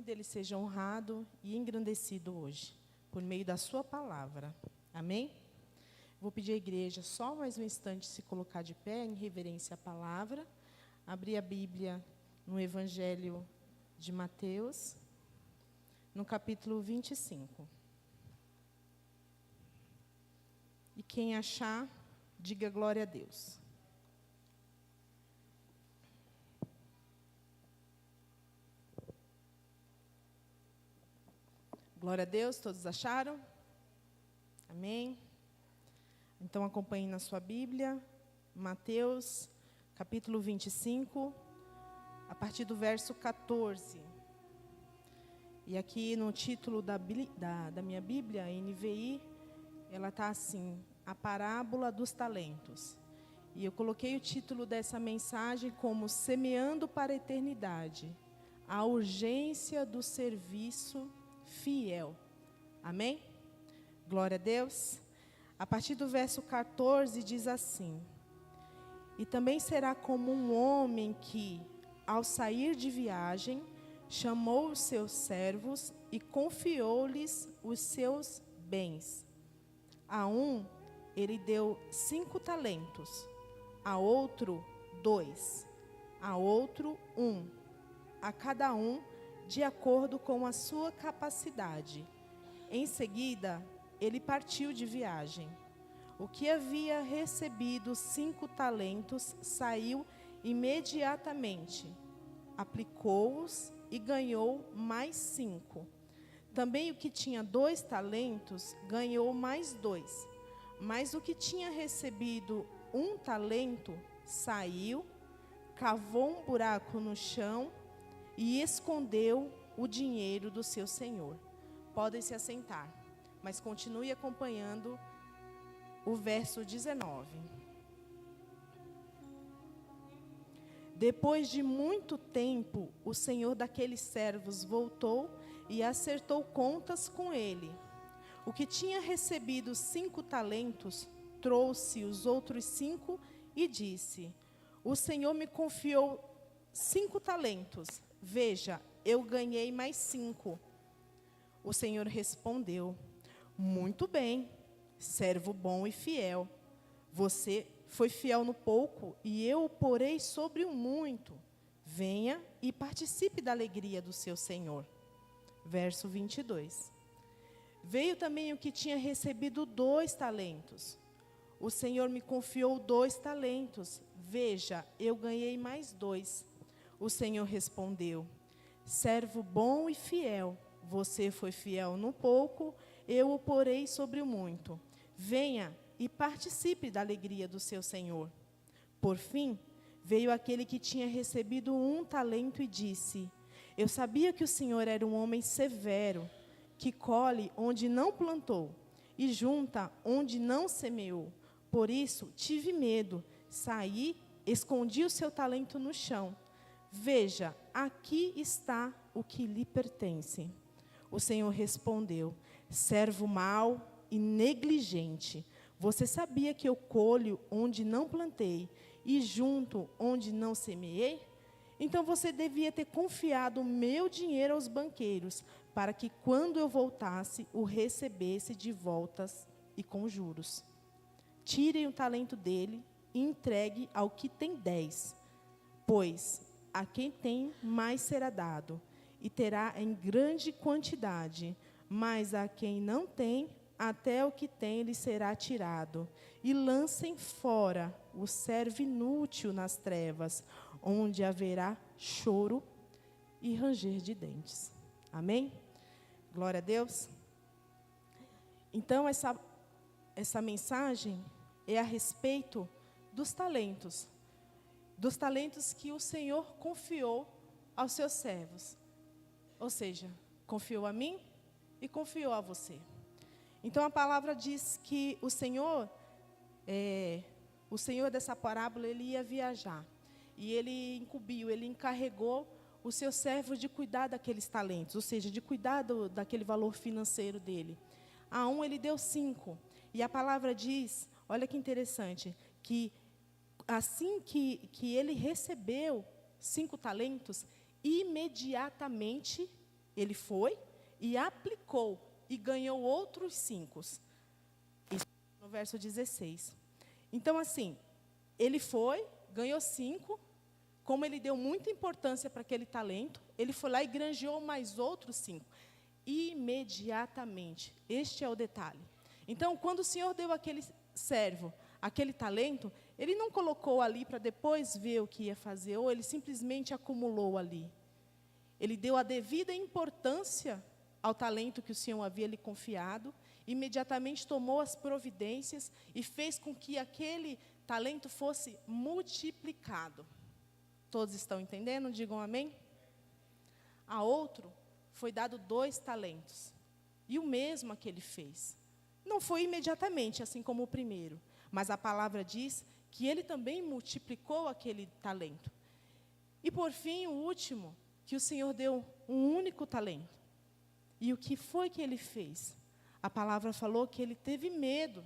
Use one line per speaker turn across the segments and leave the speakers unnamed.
dele seja honrado e engrandecido hoje, por meio da sua palavra. Amém? Vou pedir à igreja só mais um instante se colocar de pé em reverência à palavra. Abrir a Bíblia no Evangelho de Mateus, no capítulo 25. E quem achar, diga glória a Deus. Glória a Deus, todos acharam? Amém? Então acompanhe na sua Bíblia, Mateus, capítulo 25, a partir do verso 14. E aqui no título da minha Bíblia, NVI, ela está assim, a parábola dos talentos. E eu coloquei o título dessa mensagem como Semeando para a Eternidade, a urgência do serviço fiel. Amém? Glória a Deus. A partir do verso 14 diz assim: E também será como um homem que, ao sair de viagem, chamou os seus servos e confiou-lhes os seus bens. A um ele deu 5 talentos, a outro 2, a outro 1, a cada um de acordo com a sua capacidade. Em seguida, ele partiu de viagem. O que havia recebido 5 talentos saiu imediatamente, aplicou-os e ganhou mais 5. Também o que tinha 2 talentos ganhou mais 2. Mas o que tinha recebido 1 talento saiu, cavou um buraco no chão e escondeu o dinheiro do seu senhor. Podem se assentar, mas continue acompanhando o verso 19. Depois de muito tempo, o senhor daqueles servos voltou e acertou contas com ele. O que tinha recebido 5 talentos, trouxe os outros 5 e disse: O senhor me confiou 5 talentos. Veja, eu ganhei mais 5. O senhor respondeu: Muito bem, servo bom e fiel. Você foi fiel no pouco, e eu o porei sobre o muito. Venha e participe da alegria do seu senhor. Verso 22. Veio também o que tinha recebido 2 talentos. O senhor me confiou 2 talentos. Veja, eu ganhei mais 2. O senhor respondeu: Servo bom e fiel. Você foi fiel no pouco, eu o porei sobre o muito. Venha e participe da alegria do seu senhor. Por fim, veio aquele que tinha recebido 1 talento e disse: Eu sabia que o senhor era um homem severo, que colhe onde não plantou e junta onde não semeou. Por isso, tive medo, saí, escondi o seu talento no chão. Veja, aqui está o que lhe pertence. O senhor respondeu: Servo mau e negligente, você sabia que eu colho onde não plantei e junto onde não semeei? Então você devia ter confiado o meu dinheiro aos banqueiros, para que quando eu voltasse, o recebesse de voltas e com juros. Tirem o talento dele e entregue ao que tem 10, pois a quem tem mais será dado, e terá em grande quantidade, mas a quem não tem, até o que tem lhe será tirado. E lancem fora o servo inútil nas trevas, onde haverá choro e ranger de dentes. Amém? Glória a Deus. Então, essa mensagem é a respeito dos talentos que o Senhor confiou aos seus servos. Ou seja, confiou a mim e confiou a você. Então a palavra diz que o Senhor dessa parábola, ele ia viajar. E ele incumbiu, ele encarregou o seu servo de cuidar daqueles talentos, ou seja, de cuidar daquele valor financeiro dele. A um ele deu 5. E a palavra diz, olha que interessante, que assim que ele recebeu 5 talentos, imediatamente ele foi e aplicou e ganhou outros 5. Isso no verso 16. Então, assim, ele foi, ganhou 5, como ele deu muita importância para aquele talento, ele foi lá e granjeou mais outros 5. Imediatamente. Este é o detalhe. Então, quando o Senhor deu àquele servo aquele talento, ele não colocou ali para depois ver o que ia fazer, ou ele simplesmente acumulou ali. Ele deu a devida importância ao talento que o Senhor havia lhe confiado, imediatamente tomou as providências e fez com que aquele talento fosse multiplicado. Todos estão entendendo? Digam amém. A outro foi dado 2 talentos, e o mesmo que ele fez. Não foi imediatamente, assim como o primeiro, mas a palavra diz que ele também multiplicou aquele talento. E por fim, o último, que o Senhor deu um único talento. E o que foi que ele fez? A palavra falou que ele teve medo.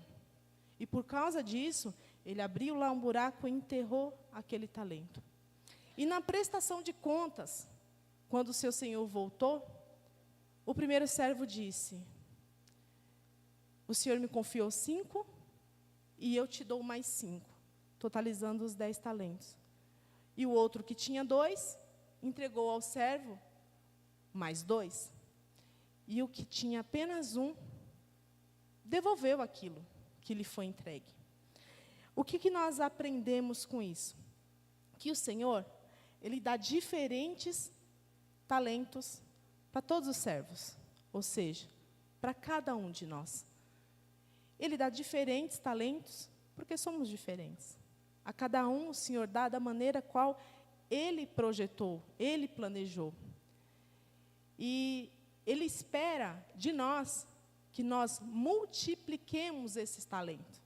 E por causa disso, ele abriu lá um buraco e enterrou aquele talento. E na prestação de contas, quando o seu senhor voltou, o primeiro servo disse: o Senhor me confiou 5 e eu te dou mais 5, totalizando os 10 talentos. E o outro que tinha 2, entregou ao servo mais 2. E o que tinha apenas 1, devolveu aquilo que lhe foi entregue. O que nós aprendemos com isso? Que o Senhor, Ele dá diferentes talentos para todos os servos, ou seja, para cada um de nós. Ele dá diferentes talentos, porque somos diferentes. A cada um o Senhor dá da maneira qual Ele projetou, Ele planejou. E Ele espera de nós que nós multipliquemos esses talentos.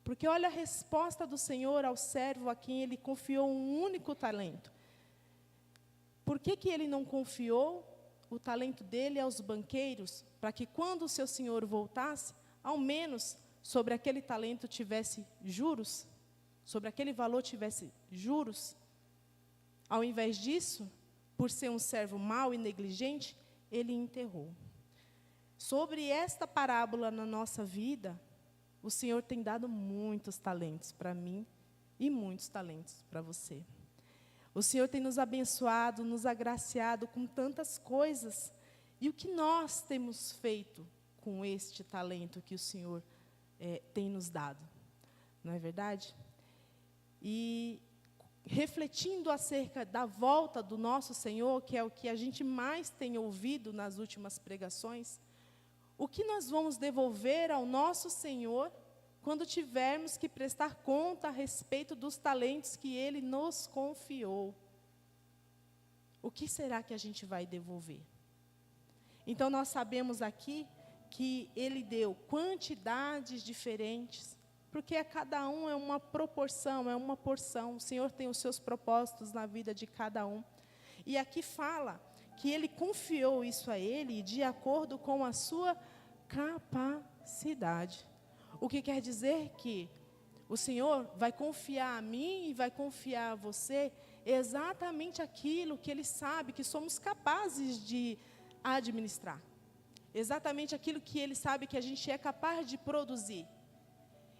Porque olha a resposta do Senhor ao servo a quem Ele confiou um único talento. Por que Ele não confiou o talento dele aos banqueiros, para que quando o seu senhor voltasse, ao menos sobre aquele talento tivesse juros, sobre aquele valor tivesse juros? Ao invés disso, por ser um servo mau e negligente, ele enterrou. Sobre esta parábola na nossa vida, o Senhor tem dado muitos talentos para mim e muitos talentos para você. O Senhor tem nos abençoado, nos agraciado com tantas coisas. E o que nós temos feito com este talento que o Senhor tem nos dado? Não é verdade? E refletindo acerca da volta do nosso Senhor, que é o que a gente mais tem ouvido nas últimas pregações, o que nós vamos devolver ao nosso Senhor quando tivermos que prestar conta a respeito dos talentos que Ele nos confiou? O que será que a gente vai devolver? Então, nós sabemos aqui que Ele deu quantidades diferentes, porque a cada um é uma proporção, é uma porção. O Senhor tem os seus propósitos na vida de cada um. E aqui fala que Ele confiou isso a ele de acordo com a sua capacidade. O que quer dizer que o Senhor vai confiar a mim e vai confiar a você exatamente aquilo que Ele sabe que somos capazes de administrar. Exatamente aquilo que Ele sabe que a gente é capaz de produzir.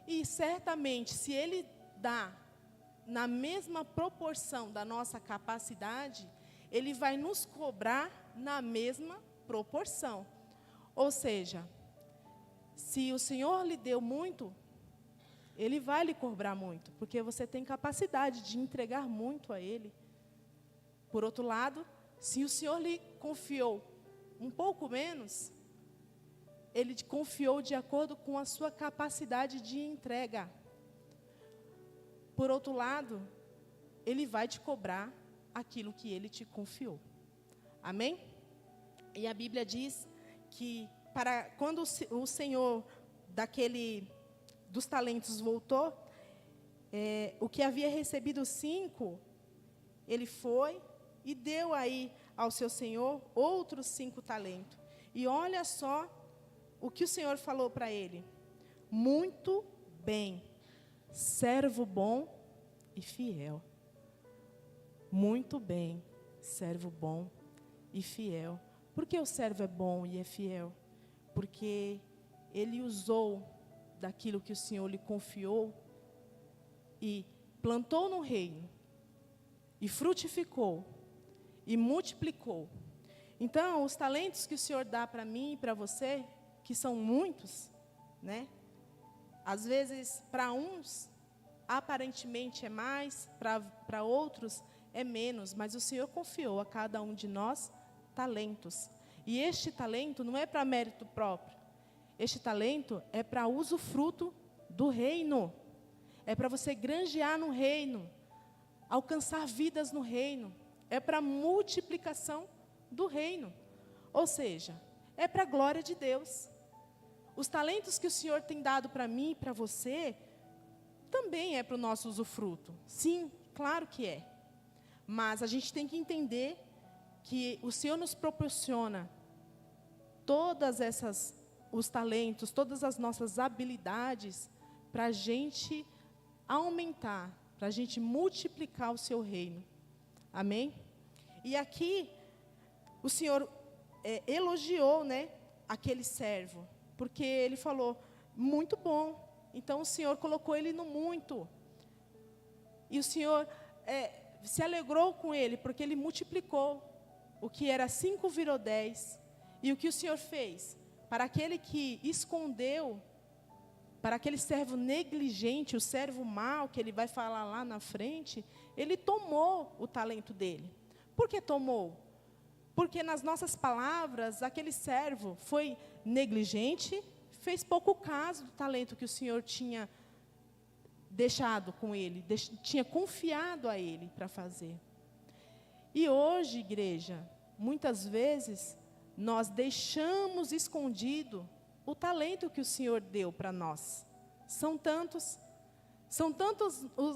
E certamente, se Ele dá na mesma proporção da nossa capacidade, Ele vai nos cobrar na mesma proporção. Ou seja, se o Senhor lhe deu muito, Ele vai lhe cobrar muito, porque você tem capacidade de entregar muito a Ele. Por outro lado, se o Senhor lhe confiou um pouco menos, Ele te confiou de acordo com a sua capacidade de entrega. Por outro lado, Ele vai te cobrar aquilo que Ele te confiou. Amém? E a Bíblia diz que quando o Senhor dos talentos voltou, o que havia recebido 5, ele foi e deu aí ao seu senhor outros 5 talentos. E olha só o que o Senhor falou para ele: muito bem, servo bom e fiel. Muito bem, servo bom e fiel. Por que o servo é bom e é fiel? Porque ele usou daquilo que o Senhor lhe confiou e plantou no reino, e frutificou, e multiplicou. Então, os talentos que o Senhor dá para mim e para você, que são muitos, né? Às vezes, para uns, aparentemente é mais, para outros é menos, mas o Senhor confiou a cada um de nós talentos. E este talento não é para mérito próprio. Este talento é para usufruto do reino. É para você granjear no reino, alcançar vidas no reino. É para multiplicação do reino. Ou seja, é para a glória de Deus. Os talentos que o Senhor tem dado para mim e para você, também é para o nosso usufruto. Sim, claro que é. Mas a gente tem que entender que o Senhor nos proporciona os talentos, todas as nossas habilidades, para a gente aumentar, para a gente multiplicar o seu reino. Amém? E aqui, o Senhor elogiou, né, aquele servo, porque ele falou, muito bom. Então, o Senhor colocou ele no muito. E o Senhor se alegrou com ele, porque ele multiplicou. O que era 5 virou 10. E o que o Senhor fez? Para aquele que escondeu, para aquele servo negligente, o servo mau, que ele vai falar lá na frente, ele tomou o talento dele. Por que tomou? Porque nas nossas palavras, aquele servo foi negligente, fez pouco caso do talento que o Senhor tinha deixado com ele, tinha confiado a ele para fazer. E hoje, igreja, muitas vezes, nós deixamos escondido o talento que o Senhor deu para nós. São tantas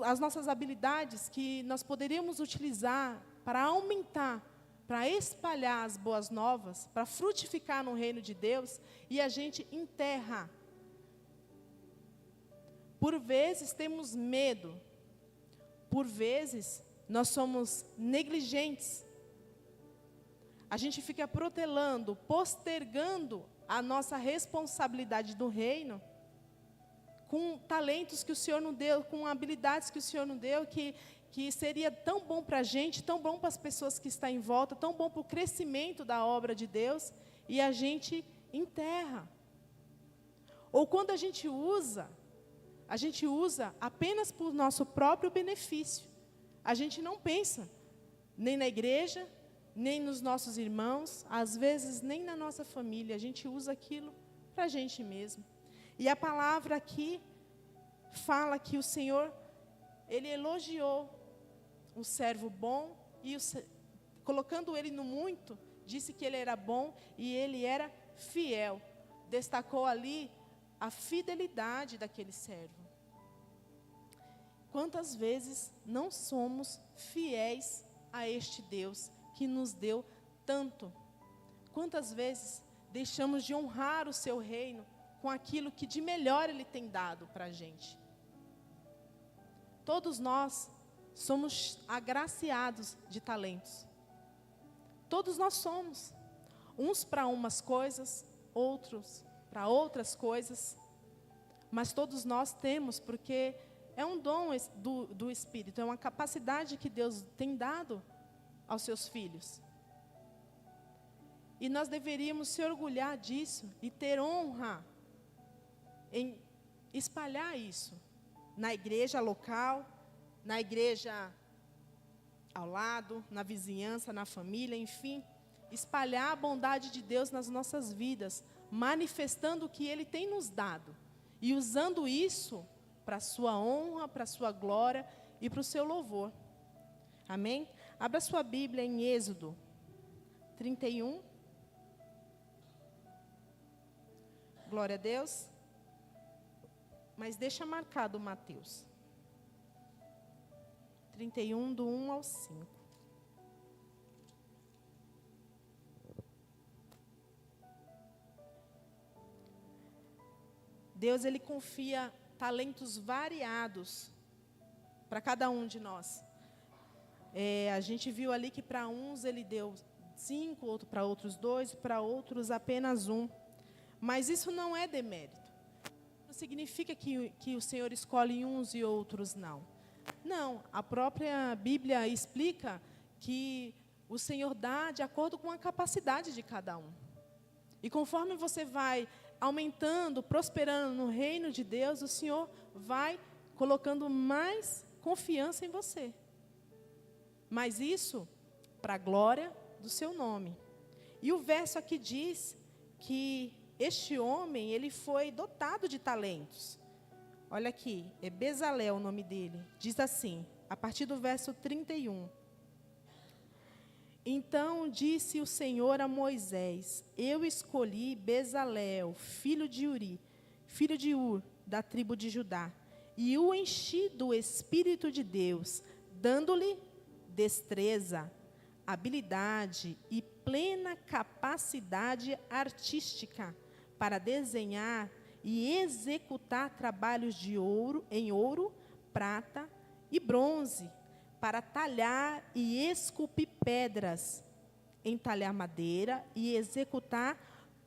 as nossas habilidades que nós poderíamos utilizar para aumentar, para espalhar as boas novas, para frutificar no reino de Deus, e a gente enterra. Por vezes temos medo, por vezes nós somos negligentes. A gente fica protelando, postergando a nossa responsabilidade do reino, com talentos que o Senhor nos deu, com habilidades que o Senhor nos deu, que seria tão bom para a gente, tão bom para as pessoas que estão em volta, tão bom para o crescimento da obra de Deus, e a gente enterra. Ou quando a gente usa apenas por nosso próprio benefício. A gente não pensa nem na igreja, nem nos nossos irmãos, às vezes nem na nossa família. A gente usa aquilo para a gente mesmo. E a palavra aqui fala que o Senhor, Ele elogiou um servo bom, e colocando ele no muito, disse que ele era bom e ele era fiel. Destacou ali a fidelidade daquele servo. Quantas vezes não somos fiéis a este Deus que nos deu tanto? Quantas vezes deixamos de honrar o seu reino com aquilo que de melhor Ele tem dado para a gente? Todos nós somos agraciados de talentos. Todos nós somos. Uns para umas coisas, outros para outras coisas. Mas todos nós temos, porque é um dom do Espírito, é uma capacidade que Deus tem dado aos seus filhos. E nós deveríamos se orgulhar disso e ter honra em espalhar isso na igreja local, na igreja ao lado, na vizinhança, na família, enfim. Espalhar a bondade de Deus nas nossas vidas, manifestando o que Ele tem nos dado. E usando isso para a sua honra, para a sua glória e para o seu louvor. Amém? Abra sua Bíblia em Êxodo 31. Glória a Deus. Mas deixa marcado Mateus 31, do 1 ao 5. Deus, Ele confia talentos variados para cada um de nós. A gente viu ali que para uns Ele deu 5, outro para outros 2, para outros apenas 1. Mas isso não é demérito. Não significa que o Senhor escolhe uns e outros não. Não, a própria Bíblia explica que o Senhor dá de acordo com a capacidade de cada um. E conforme você vai aumentando, prosperando no reino de Deus, o Senhor vai colocando mais confiança em você. Mas isso para a glória do seu nome. E o verso aqui diz que este homem, ele foi dotado de talentos. Olha aqui, é Bezalel o nome dele. Diz assim, a partir do verso 31. Então disse o Senhor a Moisés: eu escolhi Bezalel, filho de Uri, filho de Ur, da tribo de Judá, e o enchi do Espírito de Deus, dando-lhe destreza, habilidade e plena capacidade artística para desenhar e executar trabalhos de ouro, em ouro, prata e bronze, para talhar e esculpir pedras, entalhar madeira e executar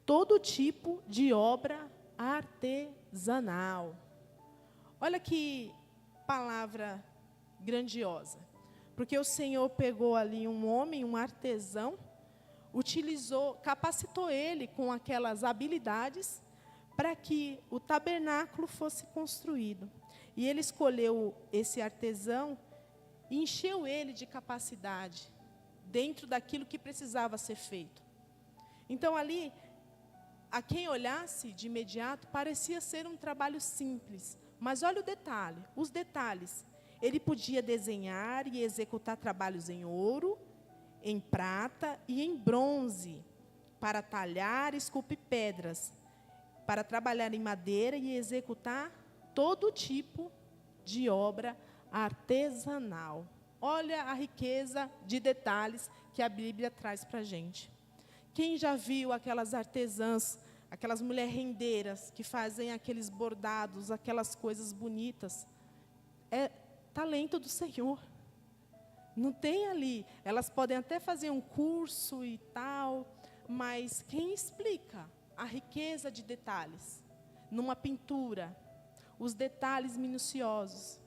todo tipo de obra artesanal. Olha que palavra grandiosa. Porque o Senhor pegou ali um homem, um artesão, utilizou, capacitou ele com aquelas habilidades para que o tabernáculo fosse construído. E ele escolheu esse artesão e encheu ele de capacidade dentro daquilo que precisava ser feito. Então ali, a quem olhasse de imediato, parecia ser um trabalho simples. Mas olha o detalhe, os detalhes. Ele podia desenhar e executar trabalhos em ouro, em prata e em bronze, para talhar e esculpir pedras, para trabalhar em madeira e executar todo tipo de obra artesanal. Olha a riqueza de detalhes que a Bíblia traz para a gente. Quem já viu aquelas artesãs, aquelas mulheres rendeiras que fazem aqueles bordados, aquelas coisas bonitas? É talento do Senhor. Não tem ali. Elas podem até fazer um curso e tal, mas quem explica a riqueza de detalhes numa pintura, os detalhes minuciosos?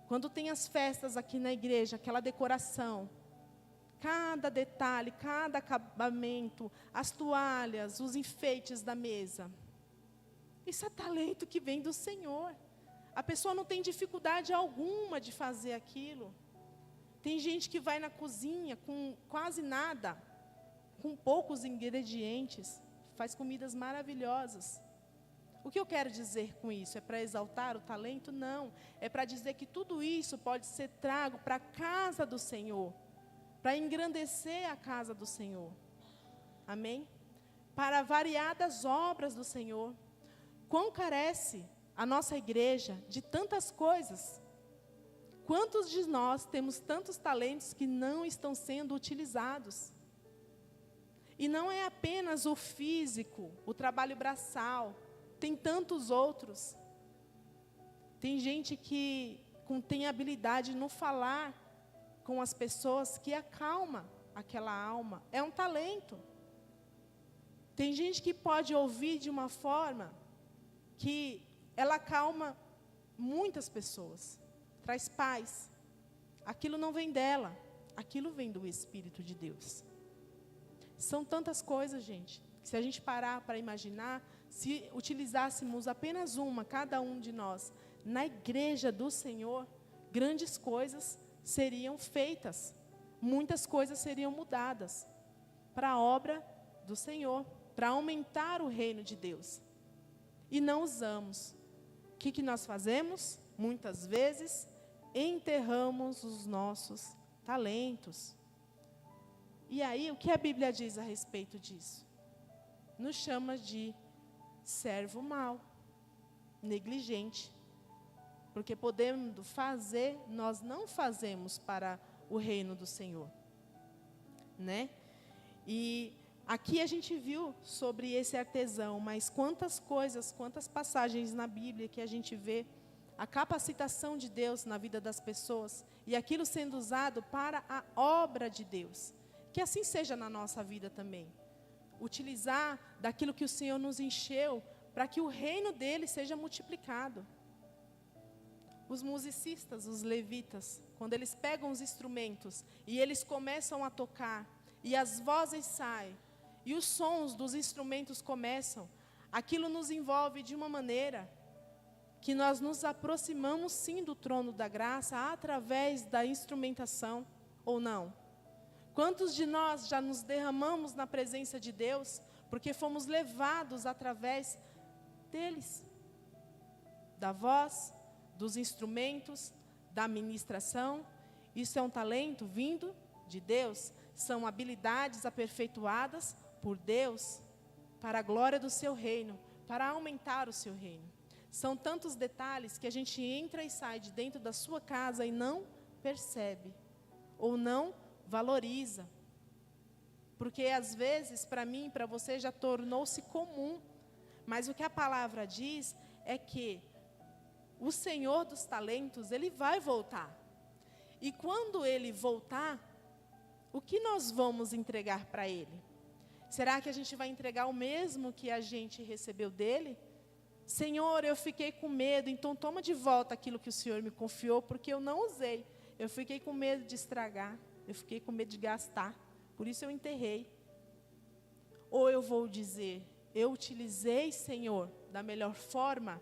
Quando tem as festas aqui na igreja, aquela decoração, cada detalhe, cada acabamento, as toalhas, os enfeites da mesa, isso é talento que vem do Senhor. A pessoa não tem dificuldade alguma de fazer aquilo. Tem gente que vai na cozinha com quase nada, com poucos ingredientes, faz comidas maravilhosas. O que eu quero dizer com isso? É para exaltar o talento? Não. É para dizer que tudo isso pode ser trago para a casa do Senhor, para engrandecer a casa do Senhor. Amém? Para variadas obras do Senhor. Quão carece a nossa igreja de tantas coisas? Quantos de nós temos tantos talentos que não estão sendo utilizados? E não é apenas o físico, o trabalho braçal. Tem tantos outros. Tem gente que tem habilidade no falar com as pessoas que acalma aquela alma. É um talento. Tem gente que pode ouvir de uma forma que ela acalma muitas pessoas. Traz paz. Aquilo não vem dela. Aquilo vem do Espírito de Deus. São tantas coisas, gente. Se a gente parar para imaginar, se utilizássemos apenas uma, cada um de nós, na igreja do Senhor, grandes coisas seriam feitas. Muitas coisas seriam mudadas para a obra do Senhor, para aumentar o reino de Deus. E não usamos. O que nós fazemos? Muitas vezes, enterramos os nossos talentos. E aí, o que a Bíblia diz a respeito disso? Nos chama de servo mau, negligente. Porque podendo fazer, nós não fazemos para o reino do Senhor. Né? E aqui a gente viu sobre esse artesão, mas quantas coisas, quantas passagens na Bíblia que a gente vê a capacitação de Deus na vida das pessoas e aquilo sendo usado para a obra de Deus. que assim seja na nossa vida também. Utilizar daquilo que o Senhor nos encheu, para que o reino dele seja multiplicado. Os musicistas, os levitas, quando eles pegam os instrumentos e eles começam a tocar, e as vozes saem, e os sons dos instrumentos começam, aquilo nos envolve de uma maneira que nós nos aproximamos sim do trono da graça através da instrumentação, ou não? Quantos de nós já nos derramamos na presença de Deus, porque fomos levados através deles, da voz, dos instrumentos, da ministração? Isso é um talento vindo de Deus, são habilidades aperfeiçoadas por Deus, para a glória do seu reino, para aumentar o seu reino. São tantos detalhes que a gente entra e sai de dentro da sua casa e não percebe, ou não valoriza. Porque às vezes, para mim e para você, já tornou-se comum. Mas o que a palavra diz é que o Senhor dos talentos, Ele vai voltar. E quando Ele voltar, o que nós vamos entregar para Ele? Será que a gente vai entregar o mesmo que a gente recebeu dEle? Senhor, eu fiquei com medo, então toma de volta aquilo que o Senhor me confiou, porque eu não usei. Eu fiquei com medo de estragar, eu fiquei com medo de gastar, por isso eu enterrei. Ou eu vou dizer, eu utilizei, Senhor, da melhor forma,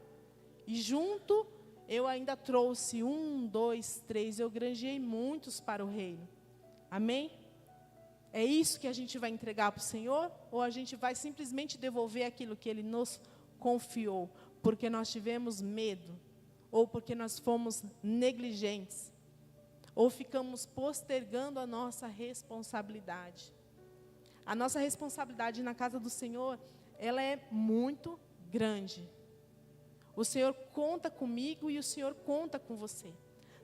e junto eu ainda trouxe 1, 2, 3, eu granjeei muitos para o reino. Amém? É isso que a gente vai entregar para o Senhor? Ou a gente vai simplesmente devolver aquilo que Ele nos confiou, porque nós tivemos medo, ou porque nós fomos negligentes, ou ficamos postergando a nossa responsabilidade? A nossa responsabilidade na casa do Senhor, ela é muito grande. O Senhor conta comigo e o Senhor conta com você.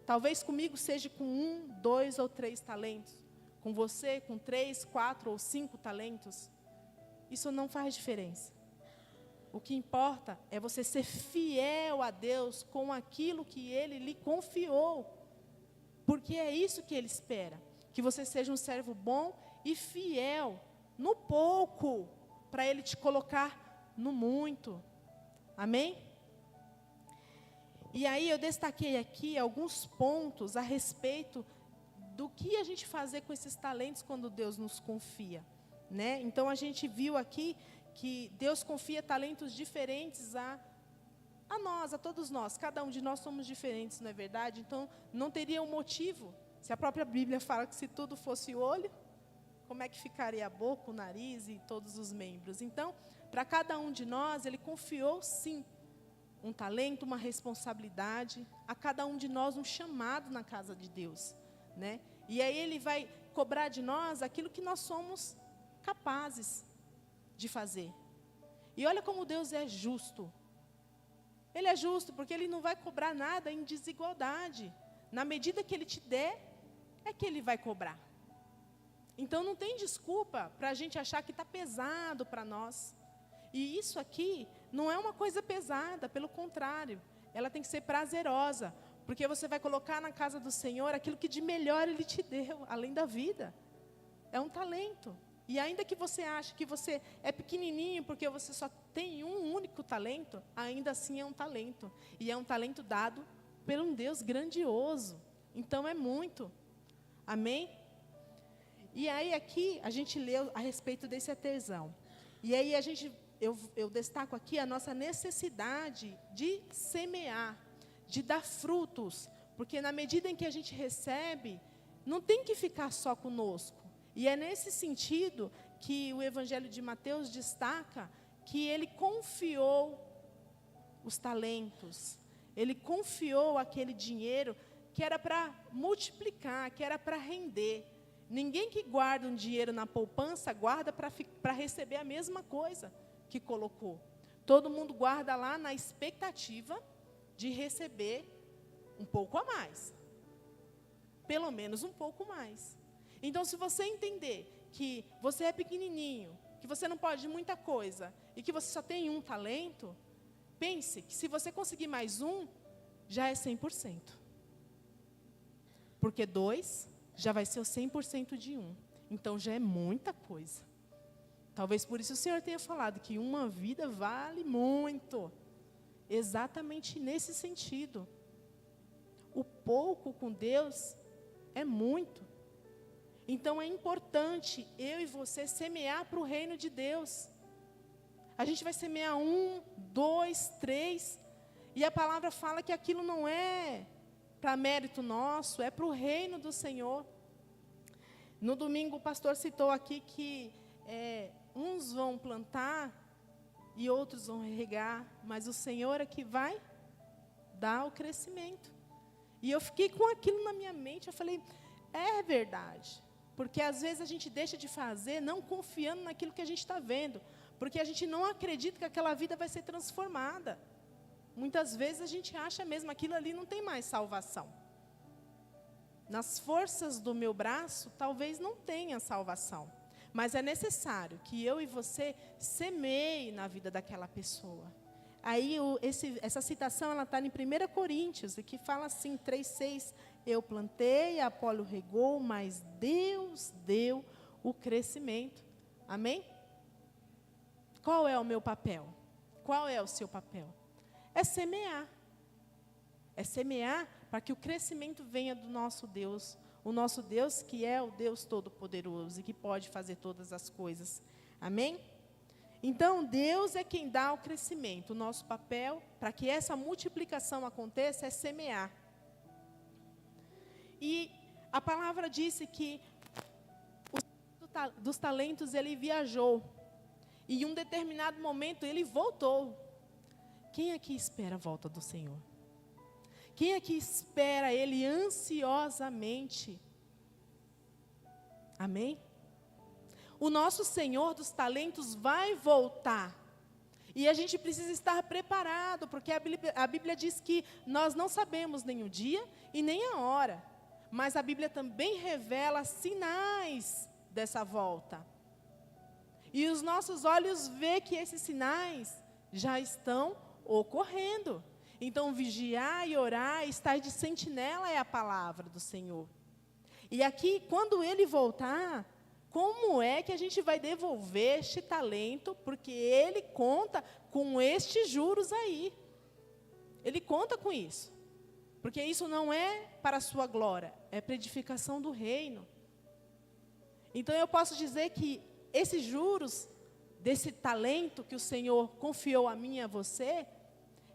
Talvez comigo seja com 1, 2 ou 3 talentos. Com você, com 3, 4 ou 5 talentos. Isso não faz diferença. O que importa é você ser fiel a Deus com aquilo que Ele lhe confiou. Porque é isso que Ele espera. Que você seja um servo bom e fiel no pouco, para Ele te colocar no muito. Amém? E aí eu destaquei aqui alguns pontos a respeito do que a gente fazer com esses talentos quando Deus nos confia, né? Então a gente viu aqui que Deus confia talentos diferentes a nós, a todos nós. Cada um de nós somos diferentes, não é verdade? Então não teria um motivo. Se a própria Bíblia fala que se tudo fosse olho, como é que ficaria a boca, o nariz e todos os membros? Então, para cada um de nós, Ele confiou sim um talento, uma responsabilidade, a cada um de nós um chamado na casa de Deus, né? E aí Ele vai cobrar de nós aquilo que nós somos capazes de fazer. E olha como Deus é justo. Ele é justo porque Ele não vai cobrar nada em desigualdade. Na medida que Ele te der, é que Ele vai cobrar. Então não tem desculpa para a gente achar que está pesado para nós. E isso aqui não é uma coisa pesada, pelo contrário, ela tem que ser prazerosa, porque você vai colocar na casa do Senhor aquilo que de melhor Ele te deu, além da vida. É um talento. E ainda que você ache que você é pequenininho, porque você só tem um único talento, ainda assim é um talento. E é um talento dado por um Deus grandioso. Então é muito. Amém? E aí aqui a gente leu a respeito desse artesão. E aí eu destaco aqui a nossa necessidade de semear, de dar frutos. Porque na medida em que a gente recebe, não tem que ficar só conosco. E é nesse sentido que o Evangelho de Mateus destaca que Ele confiou os talentos. Ele confiou aquele dinheiro que era para multiplicar, que era para render. Ninguém que guarda um dinheiro na poupança, guarda para receber a mesma coisa que colocou. Todo mundo guarda lá na expectativa de receber um pouco a mais. Pelo menos um pouco mais. Então, se você entender que você é pequenininho, que você não pode muita coisa, e que você só tem um talento, pense que se você conseguir mais um, já é 100%. Porque 2 já vai ser o 100% de um. Então já é muita coisa. Talvez por isso o Senhor tenha falado que uma vida vale muito. Exatamente nesse sentido. O pouco com Deus é muito. Então é importante eu e você semear para o reino de Deus. A gente vai semear 1, 2, 3. E a palavra fala que aquilo não é para mérito nosso, é para o reino do Senhor. No domingo o pastor citou aqui que uns vão plantar e outros vão regar, mas o Senhor é que vai dar o crescimento. E eu fiquei com aquilo na minha mente, eu falei, é verdade. Porque às vezes a gente deixa de fazer não confiando naquilo que a gente está vendo. Porque a gente não acredita que aquela vida vai ser transformada. Muitas vezes a gente acha mesmo, aquilo ali não tem mais salvação. Nas forças do meu braço, talvez não tenha salvação. Mas é necessário que eu e você semeie na vida daquela pessoa. Aí essa citação ela está em 1 Coríntios, e que fala assim, 3,6, eu plantei, Apolo regou, mas Deus deu o crescimento. Amém? Qual é o meu papel? Qual é o seu papel? É semear. É semear para que o crescimento venha do nosso Deus. O nosso Deus que é o Deus Todo-Poderoso e que pode fazer todas as coisas. Amém? Então, Deus é quem dá o crescimento. O nosso papel, para que essa multiplicação aconteça, é semear. E a palavra disse que dos talentos ele viajou. E em um determinado momento ele voltou. Quem aqui espera a volta do Senhor? Quem aqui espera Ele ansiosamente? Amém? O nosso Senhor dos talentos vai voltar. E a gente precisa estar preparado, porque a Bíblia diz que nós não sabemos nem o dia e nem a hora. Mas a Bíblia também revela sinais dessa volta. E os nossos olhos veem que esses sinais já estão ocorrendo. Então, vigiar e orar, estar de sentinela é a palavra do Senhor. E aqui, quando Ele voltar, como é que a gente vai devolver este talento? Porque Ele conta com estes juros aí. Ele conta com isso. Porque isso não é para a sua glória, é para a edificação do reino. Então, eu posso dizer que esses juros, desse talento que o Senhor confiou a mim e a você,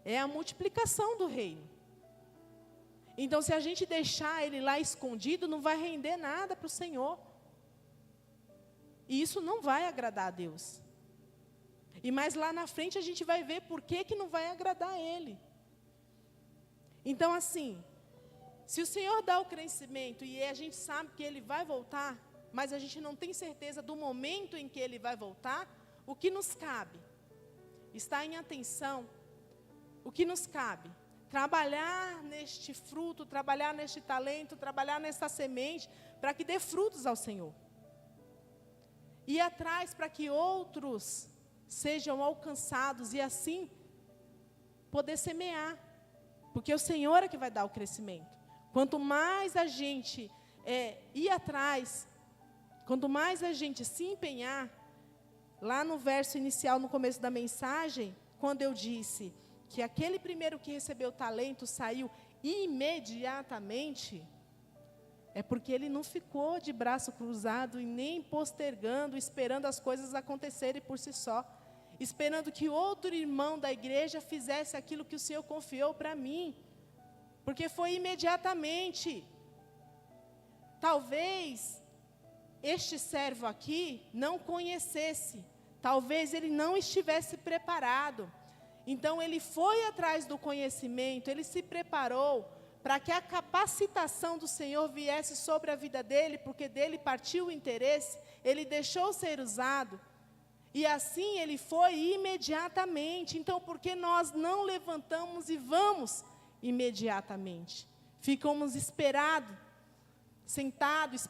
é a multiplicação do reino. Então, se a gente deixar ele lá escondido, não vai render nada para o Senhor. E isso não vai agradar a Deus. E mais lá na frente a gente vai ver por que não vai agradar a Ele. Então, assim, se o Senhor dá o crescimento e a gente sabe que Ele vai voltar, mas a gente não tem certeza do momento em que Ele vai voltar, o que nos cabe? Estar em atenção. O que nos cabe? Trabalhar neste fruto, trabalhar neste talento, trabalhar nesta semente, para que dê frutos ao Senhor. Ir atrás para que outros sejam alcançados e assim poder semear. Porque o Senhor é que vai dar o crescimento. Quanto mais a gente ir atrás, quanto mais a gente se empenhar, lá no verso inicial, no começo da mensagem, quando eu disse que aquele primeiro que recebeu o talento saiu imediatamente, é porque ele não ficou de braço cruzado e nem postergando, esperando as coisas acontecerem por si só, esperando que outro irmão da igreja fizesse aquilo que o Senhor confiou para mim, porque foi imediatamente. Talvez este servo aqui não conhecesse, talvez ele não estivesse preparado. Então, ele foi atrás do conhecimento, ele se preparou para que a capacitação do Senhor viesse sobre a vida dele, porque dele partiu o interesse, ele deixou ser usado, e assim ele foi imediatamente. Então, por que nós não levantamos e vamos imediatamente? Ficamos sentados,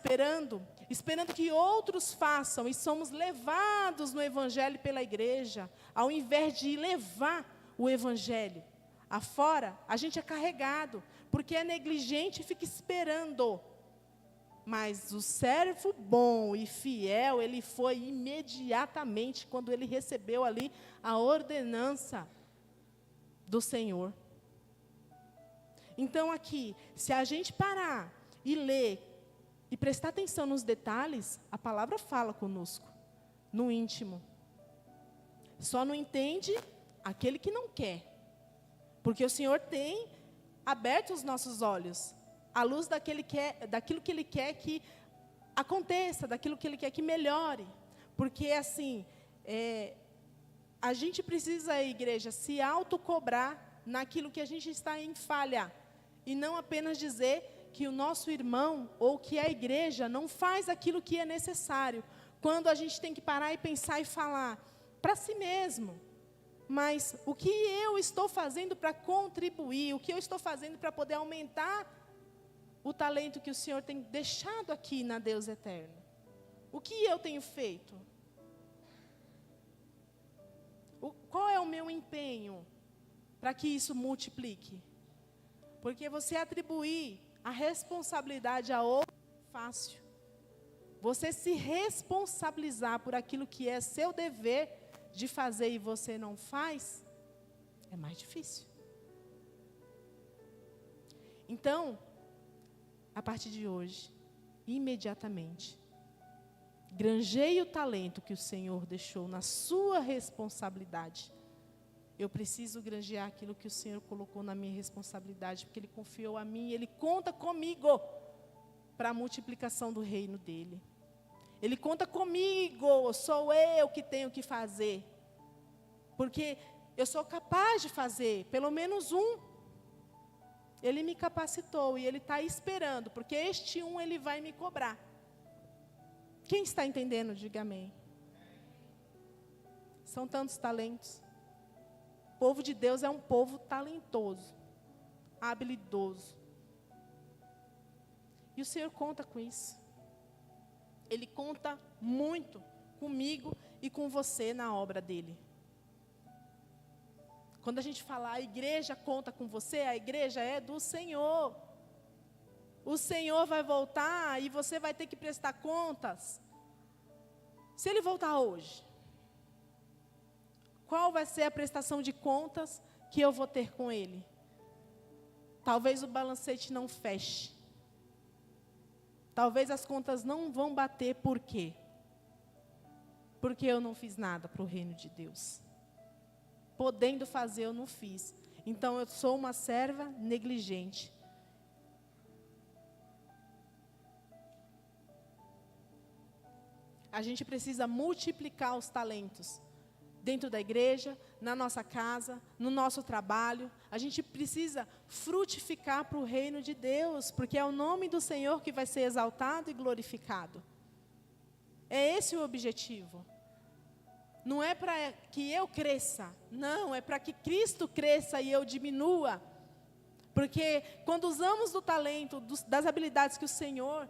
esperando que outros façam, e somos levados no Evangelho pela igreja, ao invés de levar o Evangelho afora, a gente é carregado, porque é negligente e fica esperando. Mas o servo bom e fiel, ele foi imediatamente quando ele recebeu ali a ordenança do Senhor. Então aqui, se a gente parar e ler e prestar atenção nos detalhes, a palavra fala conosco, no íntimo. Só não entende aquele que não quer. Porque o Senhor tem aberto os nossos olhos à luz daquilo que Ele quer que aconteça, daquilo que Ele quer que melhore. Porque, assim, a gente precisa, igreja, se autocobrar naquilo que a gente está em falha. E não apenas dizer que o nosso irmão ou que a igreja não faz aquilo que é necessário. Quando a gente tem que parar e pensar e falar para si mesmo. Mas o que eu estou fazendo para contribuir? O que eu estou fazendo para poder aumentar o talento que o Senhor tem deixado aqui na Deus Eterno? O que eu tenho feito? Qual é o meu empenho para que isso multiplique? Porque você atribuir a responsabilidade a outro é fácil. Você se responsabilizar por aquilo que é seu dever de fazer e você não faz, é mais difícil. Então, a partir de hoje, imediatamente, granjeie o talento que o Senhor deixou na sua responsabilidade. Eu preciso granjear aquilo que o Senhor colocou na minha responsabilidade, porque Ele confiou a mim, Ele conta comigo para a multiplicação do reino dEle. Ele conta comigo, sou eu que tenho que fazer. Porque eu sou capaz de fazer, pelo menos um. Ele me capacitou e Ele está esperando, porque este um Ele vai me cobrar. Quem está entendendo, diga amém. São tantos talentos. O povo de Deus é um povo talentoso, habilidoso. E o Senhor conta com isso. Ele conta muito comigo e com você na obra dEle. Quando a gente fala, a igreja conta com você, a igreja é do Senhor. O Senhor vai voltar e você vai ter que prestar contas. Se Ele voltar hoje, qual vai ser a prestação de contas que eu vou ter com Ele? Talvez o balancete não feche. Talvez as contas não vão bater, por quê? Porque eu não fiz nada para o reino de Deus. Podendo fazer, eu não fiz. Então, eu sou uma serva negligente. A gente precisa multiplicar os talentos. Dentro da igreja, na nossa casa, no nosso trabalho. A gente precisa frutificar para o reino de Deus, porque é o nome do Senhor que vai ser exaltado e glorificado. É esse o objetivo. Não é para que eu cresça, não, é para que Cristo cresça e eu diminua. Porque quando usamos do talento, das habilidades que o Senhor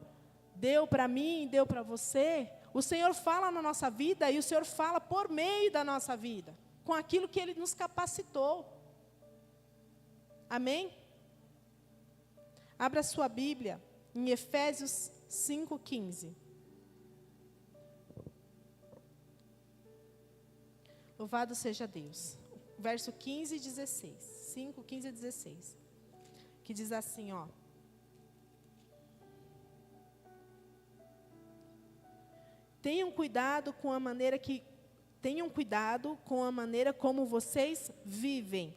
deu para mim, deu para você, o Senhor fala na nossa vida e o Senhor fala por meio da nossa vida, com aquilo que Ele nos capacitou. Amém? Abra sua Bíblia em Efésios 5:15. Louvado seja Deus. Verso 15 e 16. 5, 15 e 16. Que diz assim, ó. Tenham cuidado com a maneira como vocês vivem.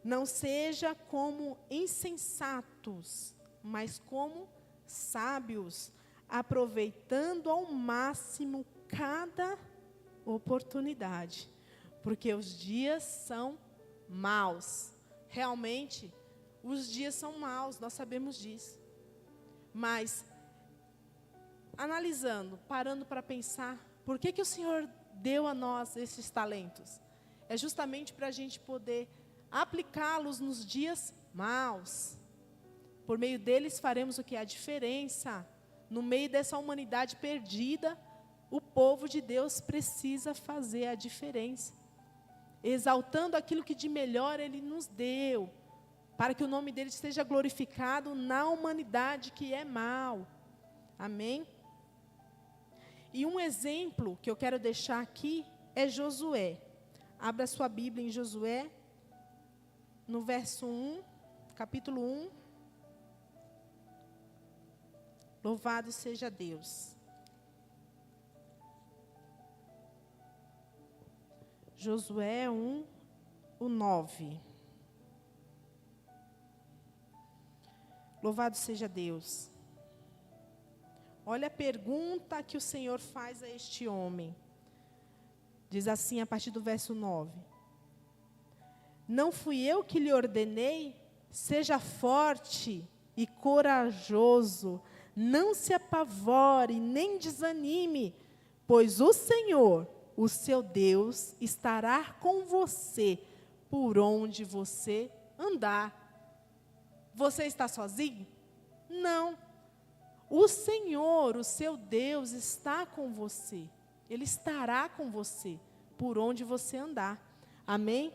Não seja como insensatos, mas como sábios, aproveitando ao máximo cada oportunidade, porque os dias são maus. Realmente, os dias são maus, nós sabemos disso. Mas analisando, parando para pensar, por que o Senhor deu a nós esses talentos? É justamente para a gente poder aplicá-los nos dias maus. Por meio deles faremos o que é a diferença. No meio dessa humanidade perdida, o povo de Deus precisa fazer a diferença. Exaltando aquilo que de melhor Ele nos deu, para que o nome dele seja glorificado na humanidade que é mal. Amém? E um exemplo que eu quero deixar aqui é Josué. Abra sua Bíblia em Josué, no verso 1, capítulo 1. Louvado seja Deus. Josué 1, o 9. Louvado seja Deus. Olha a pergunta que o Senhor faz a este homem. Diz assim a partir do verso 9. Não fui eu que lhe ordenei? Seja forte e corajoso. Não se apavore, nem desanime, pois o Senhor, o seu Deus, estará com você por onde você andar. Você está sozinho? Não. O Senhor, o seu Deus, está com você. Ele estará com você por onde você andar. Amém?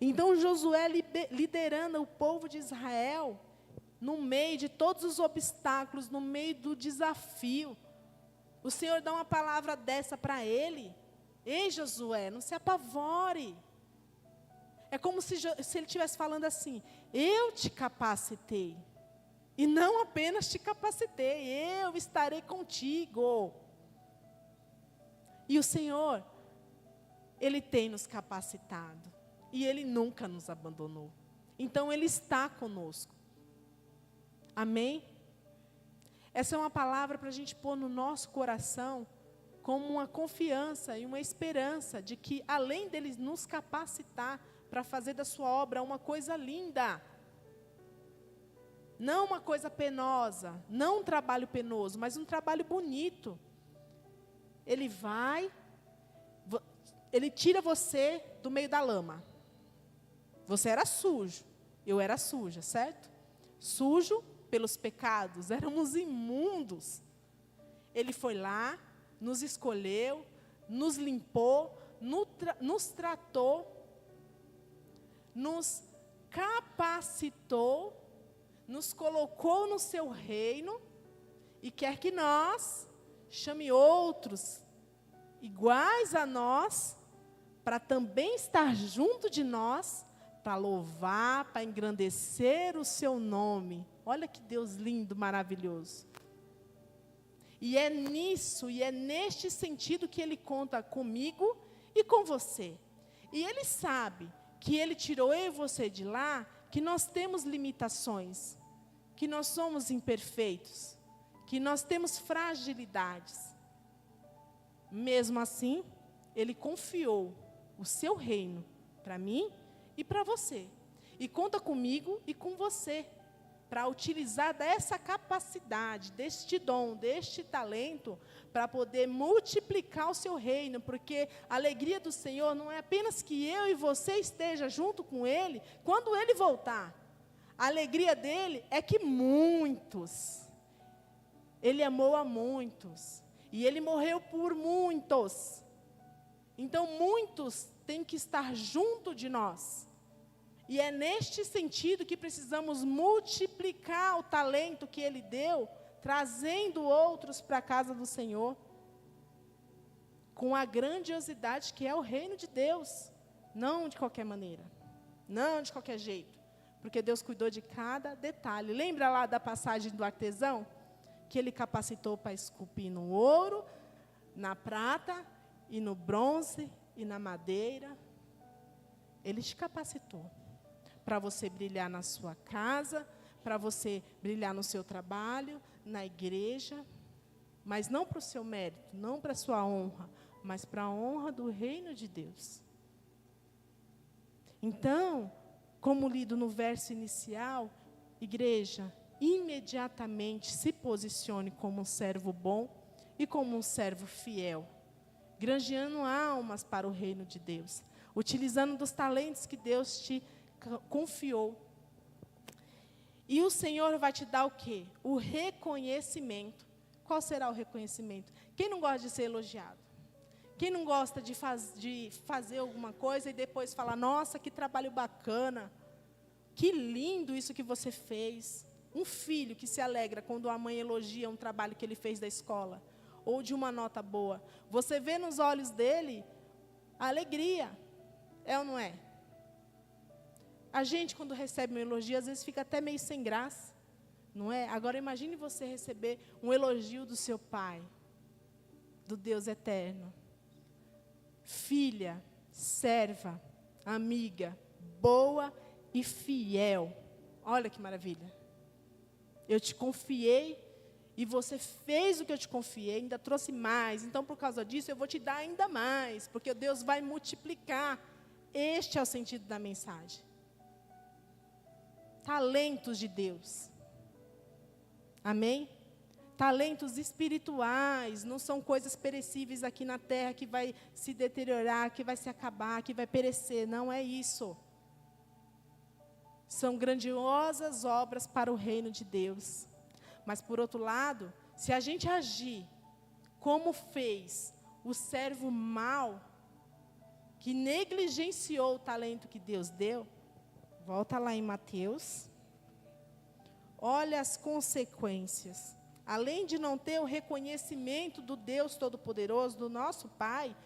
Então Josué liderando o povo de Israel, no meio de todos os obstáculos, no meio do desafio. O Senhor dá uma palavra dessa para ele. Ei, Josué, não se apavore. É como se ele estivesse falando assim: eu te capacitei. E não apenas te capacitei, eu estarei contigo. E o Senhor, Ele tem nos capacitado. E Ele nunca nos abandonou. Então, Ele está conosco. Amém? Essa é uma palavra para a gente pôr no nosso coração como uma confiança e uma esperança de que, além dele nos capacitar para fazer da sua obra uma coisa linda, não uma coisa penosa, não um trabalho penoso, mas um trabalho bonito. Ele tira você do meio da lama. Você era sujo, eu era suja, certo? Sujo pelos pecados, éramos imundos. Ele foi lá, nos escolheu, nos limpou, nos tratou, nos capacitou, nos colocou no seu reino e quer que nós chame outros iguais a nós para também estar junto de nós, para louvar, para engrandecer o seu nome. Olha que Deus lindo, maravilhoso. E é nisso, e é neste sentido que Ele conta comigo e com você. E Ele sabe que Ele tirou eu e você de lá, que nós temos limitações, que nós somos imperfeitos, que nós temos fragilidades. Mesmo assim, Ele confiou o seu reino para mim e para você. E conta comigo e com você, para utilizar dessa capacidade, deste dom, deste talento, para poder multiplicar o seu reino, porque a alegria do Senhor não é apenas que eu e você esteja junto com Ele, quando Ele voltar. A alegria dele é que muitos, Ele amou a muitos, e Ele morreu por muitos. Então, muitos têm que estar junto de nós. E é neste sentido que precisamos multiplicar o talento que Ele deu, trazendo outros para a casa do Senhor, com a grandiosidade que é o reino de Deus, não de qualquer maneira, não de qualquer jeito, porque Deus cuidou de cada detalhe. Lembra lá da passagem do artesão? Que ele capacitou para esculpir no ouro, na prata, e no bronze, e na madeira. Ele te capacitou para você brilhar na sua casa, para você brilhar no seu trabalho, na igreja, mas não para o seu mérito, não para a sua honra, mas para a honra do reino de Deus. Então, como lido no verso inicial, igreja, imediatamente se posicione como um servo bom e como um servo fiel, granjeando almas para o reino de Deus, utilizando dos talentos que Deus te confiou. E o Senhor vai te dar o quê? O reconhecimento. Qual será o reconhecimento? Quem não gosta de ser elogiado? Quem não gosta de fazer alguma coisa e depois falar: nossa, que trabalho bacana, que lindo isso que você fez. Um filho que se alegra quando a mãe elogia um trabalho que ele fez da escola, ou de uma nota boa. Você vê nos olhos dele a alegria, é ou não é? A gente, quando recebe um elogio, às vezes fica até meio sem graça, não é? Agora, imagine você receber um elogio do seu pai, do Deus eterno. Filha, serva, amiga, boa e fiel. Olha que maravilha. Eu te confiei e você fez o que eu te confiei, ainda trouxe mais. Então, por causa disso, eu vou te dar ainda mais, porque Deus vai multiplicar. Este é o sentido da mensagem. Talentos de Deus. Amém? Talentos espirituais, não são coisas perecíveis aqui na terra que vai se deteriorar, que vai se acabar, que vai perecer. Não é isso. São grandiosas obras para o reino de Deus. Mas, por outro lado, se a gente agir como fez o servo mau, que negligenciou o talento que Deus deu, volta lá em Mateus, olha as consequências. Além de não ter o reconhecimento do Deus Todo-Poderoso, do nosso Pai,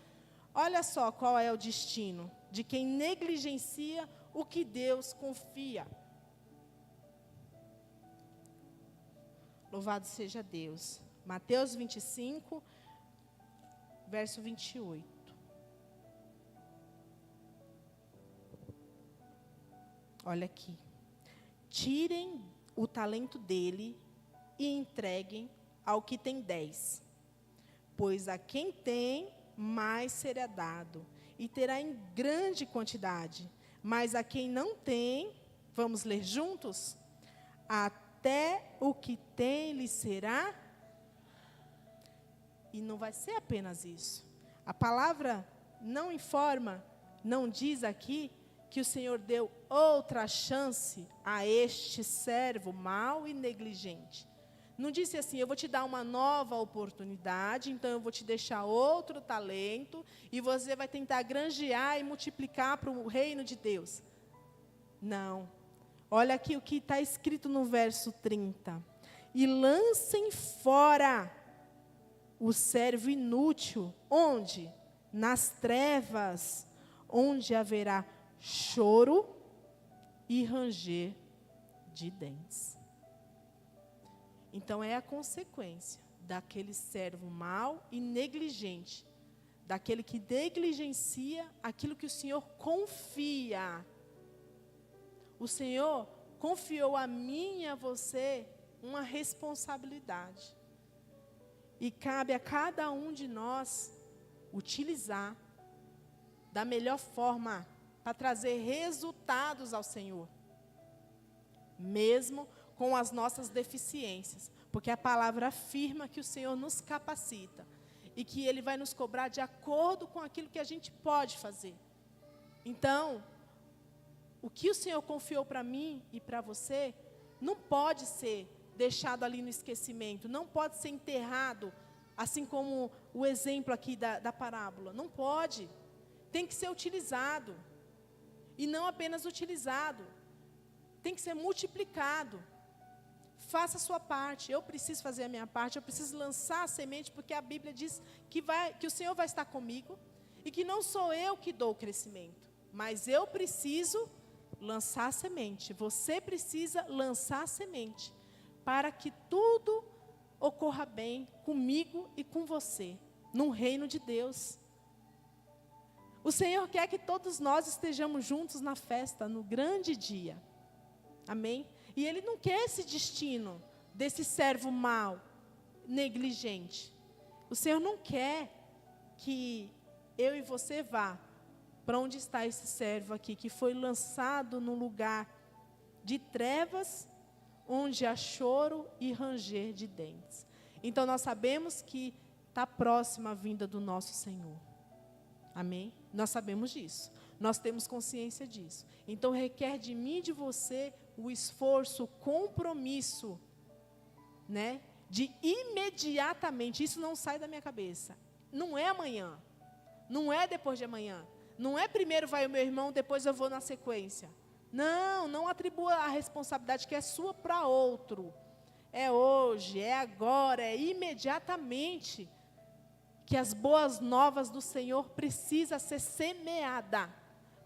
olha só qual é o destino de quem negligencia o que Deus confia. Louvado seja Deus. Mateus 25, verso 28. Olha aqui. Tirem o talento dele e entreguem ao que tem 10. Pois a quem tem, mais será dado, e terá em grande quantidade. Mas a quem não tem, vamos ler juntos? Até o que tem lhe será. E não vai ser apenas isso. A palavra não informa, não diz aqui, que o Senhor deu outra chance a este servo mau e negligente. Não disse assim, eu vou te dar uma nova oportunidade, então eu vou te deixar outro talento, e você vai tentar granjear e multiplicar para o reino de Deus. Não. Olha aqui o que está escrito no verso 30. E lancem fora o servo inútil. Onde? Nas trevas, onde haverá choro e ranger de dentes. Então, é a consequência daquele servo mau e negligente, daquele que negligencia aquilo que o Senhor confia. O Senhor confiou a mim e a você uma responsabilidade. E cabe a cada um de nós utilizar da melhor forma para trazer resultados ao Senhor. Mesmo com as nossas deficiências, porque a palavra afirma que o Senhor nos capacita e que Ele vai nos cobrar de acordo com aquilo que a gente pode fazer. Então, o que o Senhor confiou para mim e para você, não pode ser deixado ali no esquecimento, não pode ser enterrado, assim como o exemplo aqui da parábola. Não pode. Tem que ser utilizado. E não apenas utilizado. Tem que ser multiplicado. Faça a sua parte. Eu preciso fazer a minha parte. Eu preciso lançar a semente, porque a Bíblia diz que o Senhor vai estar comigo e que não sou eu que dou o crescimento, mas eu preciso lançar a semente. Você precisa lançar a semente para que tudo ocorra bem comigo e com você, no reino de Deus. O Senhor quer que todos nós estejamos juntos na festa, no grande dia. Amém? E Ele não quer esse destino desse servo mau, negligente. O Senhor não quer que eu e você vá para onde está esse servo aqui, que foi lançado num lugar de trevas, onde há choro e ranger de dentes. Então, nós sabemos que está próxima a vinda do nosso Senhor. Amém? Nós sabemos disso. Nós temos consciência disso. Então, requer de mim e de você o esforço, o compromisso, né? De imediatamente, isso não sai da minha cabeça. Não é amanhã. Não é depois de amanhã. Não é primeiro vai o meu irmão, depois eu vou na sequência. Não atribua a responsabilidade que é sua para outro. É hoje, é agora, é imediatamente que as boas novas do Senhor precisam ser semeadas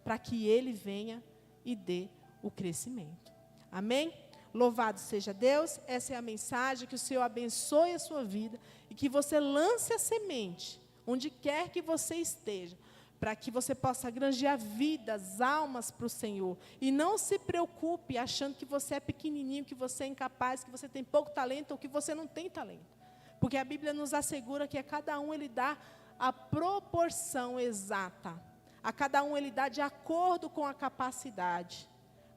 para que Ele venha e dê o crescimento. Amém? Louvado seja Deus, essa é a mensagem, que o Senhor abençoe a sua vida e que você lance a semente, onde quer que você esteja, para que você possa granjear vidas, almas para o Senhor. E não se preocupe achando que você é pequenininho, que você é incapaz, que você tem pouco talento ou que você não tem talento. Porque a Bíblia nos assegura que a cada um Ele dá a proporção exata. A cada um Ele dá de acordo com a capacidade.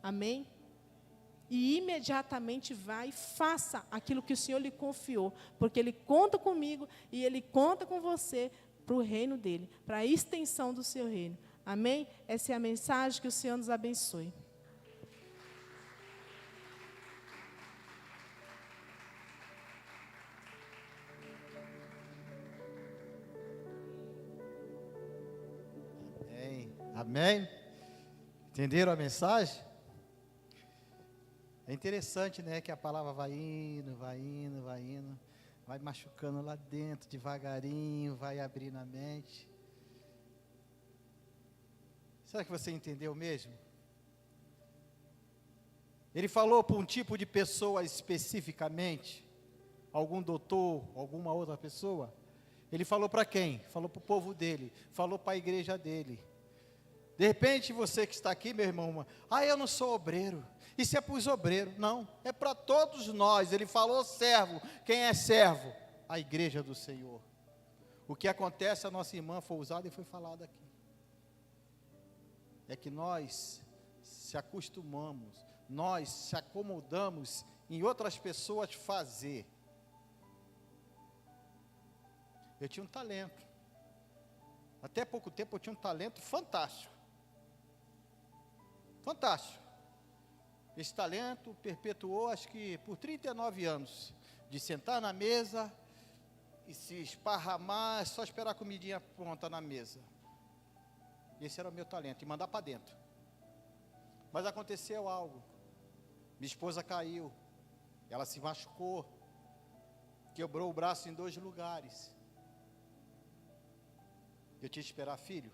Amém? E imediatamente vai e faça aquilo que o Senhor lhe confiou. Porque Ele conta comigo e Ele conta com você para o reino dEle, para a extensão do seu reino. Amém? Essa é a mensagem, que o Senhor nos abençoe.
Amém? Entenderam a mensagem? É interessante, né, que a palavra vai indo, vai machucando lá dentro, devagarinho, vai abrindo a mente. Será que você entendeu mesmo? Ele falou para um tipo de pessoa especificamente, algum doutor, alguma outra pessoa. Ele falou para quem? Falou para o povo dele, falou para a igreja dele. De repente, você que está aqui, meu irmão, eu não sou obreiro, isso é para os obreiros. Não, é para todos nós. Ele falou servo. Quem é servo? A igreja do Senhor. O que acontece, a nossa irmã foi usada e foi falado aqui. É que nós se acostumamos, nós se acomodamos em outras pessoas fazer. Eu tinha um talento. Até pouco tempo eu tinha um talento fantástico. Fantástico. Esse talento perpetuou, acho que por 39 anos, de sentar na mesa e se esparramar, só esperar a comidinha pronta na mesa. Esse era o meu talento, e mandar para dentro. Mas aconteceu algo. Minha esposa caiu, ela se machucou, quebrou o braço em 2 lugares. Eu tinha que esperar filho,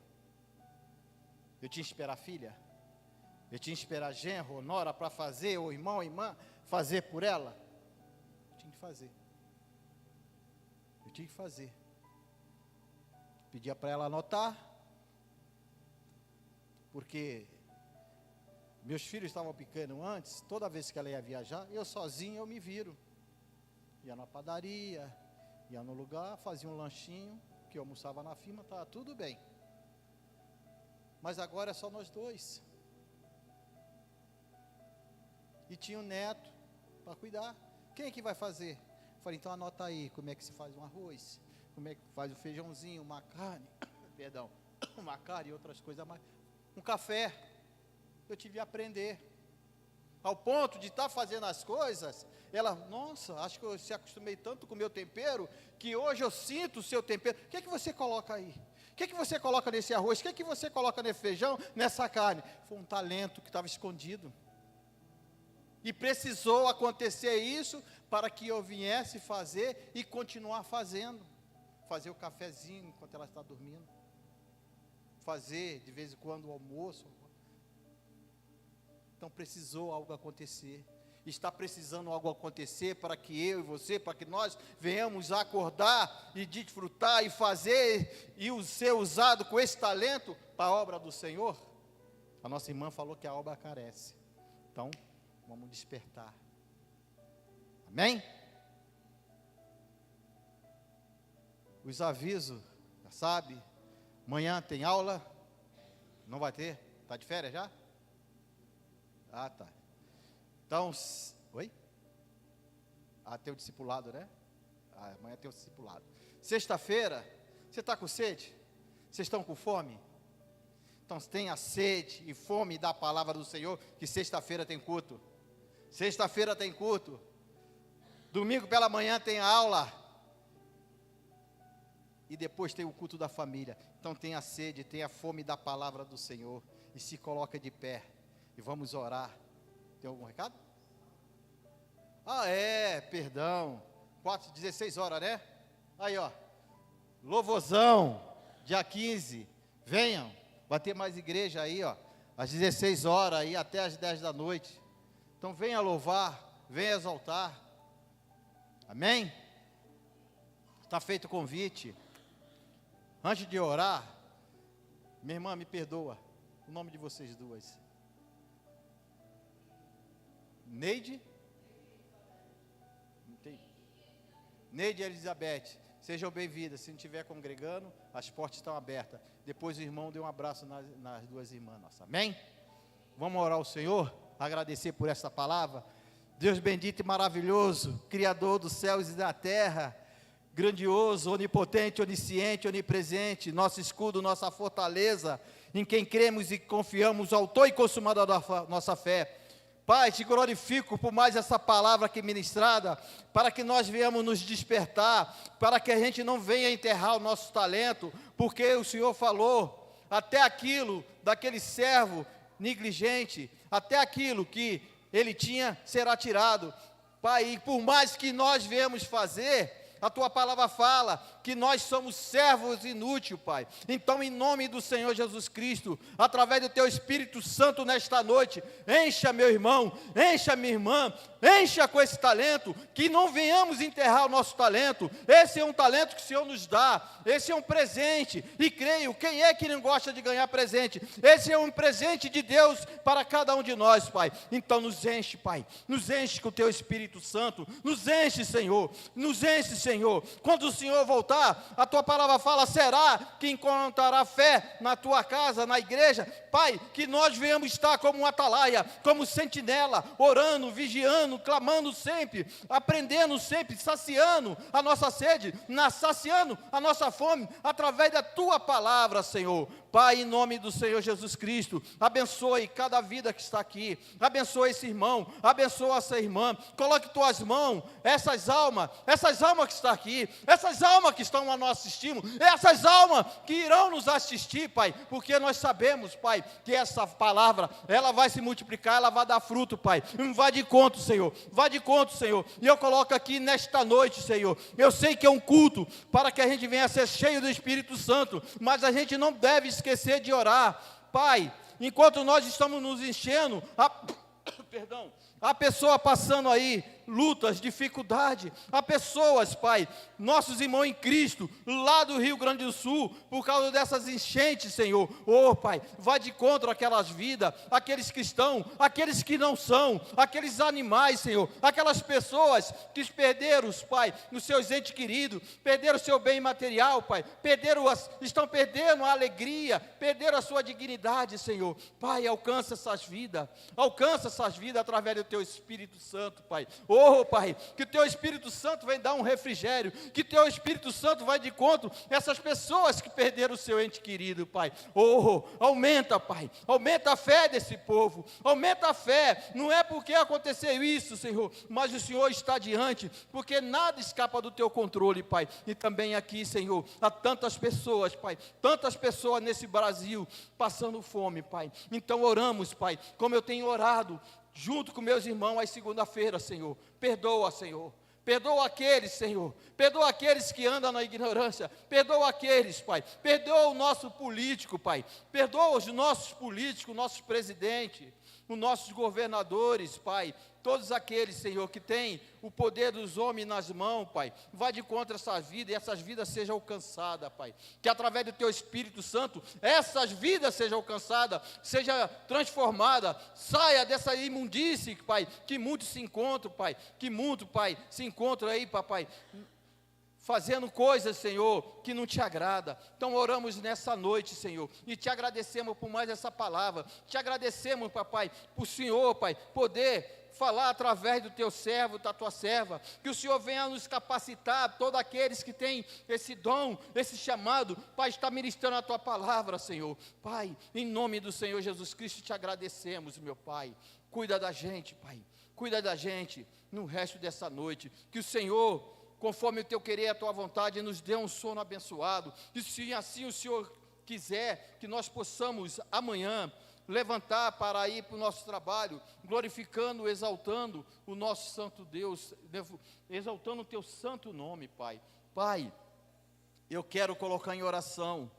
eu tinha que esperar filha, eu tinha que esperar genro ou nora para fazer, ou irmão ou irmã, fazer por ela. Eu tinha que fazer. Pedia para ela anotar, porque meus filhos estavam pequenos antes. Toda vez que ela ia viajar, eu sozinho, eu me viro. Ia na padaria, ia no lugar, fazia um lanchinho, que eu almoçava na firma, estava tudo bem. Mas agora é só nós dois. E tinha um neto para cuidar. Quem é que vai fazer? Falei, então anota aí, como é que se faz um arroz, como é que faz um feijãozinho, uma carne, uma carne e outras coisas mais. Um café. Eu tive que aprender. Ao ponto de estar fazendo as coisas, ela, nossa, acho que eu se acostumei tanto com o meu tempero, que hoje eu sinto o seu tempero. O que é que você coloca aí? O que é que você coloca nesse arroz? O que é que você coloca nesse feijão, nessa carne? Foi um talento que estava escondido. E precisou acontecer isso para que eu viesse fazer e continuar fazendo. Fazer o cafezinho enquanto ela está dormindo. Fazer de vez em quando o almoço. Então precisou algo acontecer. Está precisando algo acontecer para que eu e você, para que nós venhamos a acordar e desfrutar e fazer e ser usado com esse talento para a obra do Senhor. A nossa irmã falou que a obra carece. Então, vamos despertar. Amém? Os avisos, já sabe, amanhã tem aula, não vai ter? Está de férias já? Ah, tá. Então, oi? Tem o discipulado, né? Amanhã tem o discipulado. Sexta-feira, você está com sede? Vocês estão com fome? Então, tenha sede e fome da palavra do Senhor, que sexta-feira tem culto. Sexta-feira tem culto. Domingo pela manhã tem aula. E depois tem o culto da família. Então tenha sede, tenha fome da palavra do Senhor. E se coloca de pé. e vamos orar. Tem algum recado? Perdão. 16 horas, né? Aí, ó. Louvorzão, dia 15. Venham. Vai ter mais igreja aí, ó. Às 16 horas aí até às 10 da noite. Então venha louvar, venha exaltar. Amém? Está feito o convite. Antes de orar, minha irmã, me perdoa. O nome de vocês duas. Neide? Neide e Elizabeth, sejam bem-vindas. Se não estiver congregando, as portas estão abertas. Depois o irmão dê um abraço nas duas irmãs nossas. Amém? Vamos orar ao Senhor, agradecer por essa palavra. Deus bendito e maravilhoso, Criador dos céus e da terra, grandioso, onipotente, onisciente, onipresente, nosso escudo, nossa fortaleza, em quem cremos e confiamos, autor e consumador da nossa fé. Pai, te glorifico por mais essa palavra aqui ministrada, para que nós venhamos nos despertar, para que a gente não venha enterrar o nosso talento, porque o Senhor falou, até aquilo daquele servo negligente, até aquilo que ele tinha será tirado. Pai, e por mais que nós venhamos fazer, a tua palavra fala que nós somos servos inúteis, Pai. Então, em nome do Senhor Jesus Cristo, através do teu Espírito Santo nesta noite, encha meu irmão, encha minha irmã, encha com esse talento, que não venhamos enterrar o nosso talento. Esse é um talento que o Senhor nos dá, esse é um presente, e creio, quem é que não gosta de ganhar presente? Esse é um presente de Deus para cada um de nós, Pai. Então nos enche, Pai, nos enche com o teu Espírito Santo, nos enche, Senhor, quando o Senhor voltar, a tua palavra fala, será que encontrará fé na tua casa, na igreja? Pai, que nós venhamos estar como um atalaia, como sentinela, orando, vigiando, clamando sempre, aprendendo sempre, saciando a nossa sede, saciando a nossa fome, através da tua palavra, Senhor. Pai, em nome do Senhor Jesus Cristo, abençoe cada vida que está aqui, abençoe esse irmão, abençoe essa irmã, coloque tuas mãos, essas almas que estão aqui, essas almas que estão a nós assistindo, essas almas que irão nos assistir, Pai, porque nós sabemos, Pai, que essa palavra, ela vai se multiplicar, ela vai dar fruto, Pai. Vai de conta, Senhor, vai de conta, Senhor. E eu coloco aqui nesta noite, Senhor, eu sei que é um culto para que a gente venha a ser cheio do Espírito Santo, mas a gente não deve esquecer de orar, Pai. Enquanto nós estamos nos enchendo, a pessoa passando aí lutas, dificuldade, há pessoas, Pai, nossos irmãos em Cristo, lá do Rio Grande do Sul, por causa dessas enchentes, Senhor, Pai, vai de contra aquelas vidas, aqueles que estão, aqueles que não são, aqueles animais, Senhor, aquelas pessoas que perderam, Pai, os seus entes queridos, perderam o seu bem material, Pai, estão perdendo a alegria, perderam a sua dignidade, Senhor. Pai, alcança essas vidas através do Teu Espírito Santo, Pai. Pai, que o Teu Espírito Santo vai dar um refrigério, que o Teu Espírito Santo vai de encontro essas pessoas que perderam o seu ente querido, Pai. Aumenta, Pai, aumenta a fé desse povo, aumenta a fé, não é porque aconteceu isso, Senhor, mas o Senhor está diante, porque nada escapa do Teu controle, Pai. E também aqui, Senhor, há tantas pessoas, Pai, tantas pessoas nesse Brasil passando fome, Pai. Então oramos, Pai, como eu tenho orado, junto com meus irmãos, às segunda-feira, Senhor. Perdoa, Senhor. Perdoa aqueles, Senhor. Perdoa aqueles que andam na ignorância. Perdoa aqueles, Pai. Perdoa o nosso político, Pai. Perdoa os nossos políticos, nossos presidentes, os nossos governadores, Pai. Todos aqueles, Senhor, que têm o poder dos homens nas mãos, Pai, vai de contra essas vidas e essas vidas sejam alcançadas, Pai. Que através do Teu Espírito Santo, essas vidas sejam alcançadas, seja transformada, saia dessa imundície, Pai, que muitos se encontram, Pai, que muito, Pai, se encontram aí, Papai, fazendo coisas, Senhor, que não Te agrada. Então oramos nessa noite, Senhor, e Te agradecemos por mais essa palavra, Te agradecemos, Papai, por Senhor, Pai, poder falar através do Teu servo, da Tua serva, que o Senhor venha nos capacitar, todos aqueles que têm esse dom, esse chamado, Pai, está ministrando a Tua palavra, Senhor. Pai, em nome do Senhor Jesus Cristo, Te agradecemos, meu Pai. Cuida da gente, Pai, cuida da gente no resto dessa noite, que o Senhor, conforme o Teu querer e a Tua vontade, nos dê um sono abençoado, e se assim o Senhor quiser, que nós possamos amanhã levantar para ir para o nosso trabalho, glorificando, exaltando o nosso santo Deus, exaltando o teu santo nome, Pai. Pai, eu quero colocar em oração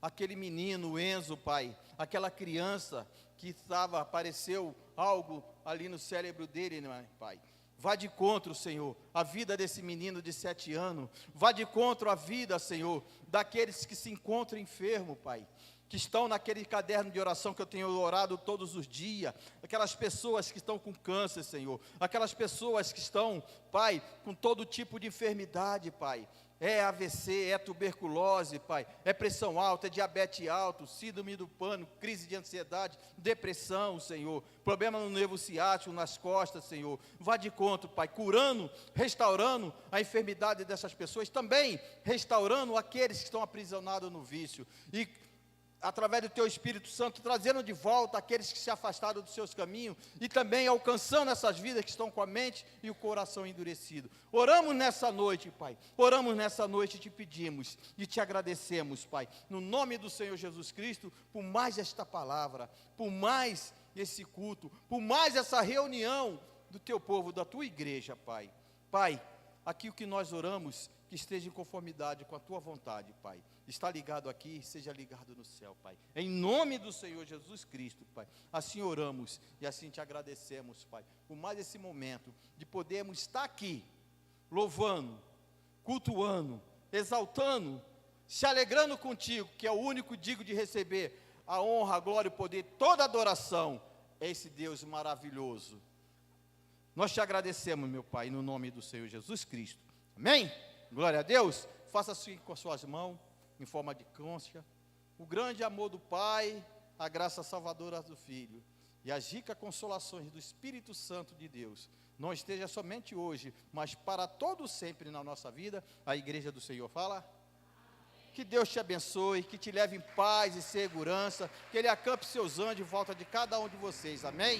aquele menino, o Enzo, Pai, aquela criança que apareceu algo ali no cérebro dele, né, Pai. Vá de encontro, Senhor, a vida desse menino de 7 anos. Vá de encontro a vida, Senhor, daqueles que se encontram enfermos, Pai, que estão naquele caderno de oração que eu tenho orado todos os dias, aquelas pessoas que estão com câncer, Senhor, aquelas pessoas que estão, Pai, com todo tipo de enfermidade, Pai. É AVC, é tuberculose, Pai, é pressão alta, é diabetes alto, síndrome do pânico, crise de ansiedade, depressão, Senhor, problema no nervo ciático, nas costas, Senhor. Vá de encontro, Pai, curando, restaurando a enfermidade dessas pessoas, também restaurando aqueles que estão aprisionados no vício, e através do teu Espírito Santo, trazendo de volta aqueles que se afastaram dos seus caminhos, e também alcançando essas vidas que estão com a mente e o coração endurecido. Oramos nessa noite, Pai, oramos nessa noite e te pedimos, e te agradecemos, Pai, no nome do Senhor Jesus Cristo, por mais esta palavra, por mais esse culto, por mais essa reunião do teu povo, da tua igreja, Pai. Pai, aqui o que nós oramos, que esteja em conformidade com a tua vontade, Pai. Está ligado aqui, seja ligado no céu, Pai. Em nome do Senhor Jesus Cristo, Pai. Assim oramos e assim te agradecemos, Pai, por mais esse momento de podermos estar aqui, louvando, cultuando, exaltando, se alegrando contigo, que é o único digno de receber a honra, a glória, o poder, toda a adoração, é esse Deus maravilhoso. Nós te agradecemos, meu Pai, no nome do Senhor Jesus Cristo. Amém? Glória a Deus. Faça assim com as suas mãos, em forma de cônscia, o grande amor do Pai, a graça salvadora do Filho e as ricas consolações do Espírito Santo de Deus, não esteja somente hoje, mas para todo sempre na nossa vida. A igreja do Senhor fala: que Deus te abençoe, que te leve em paz e segurança, que Ele acampe seus anjos em volta de cada um de vocês, amém?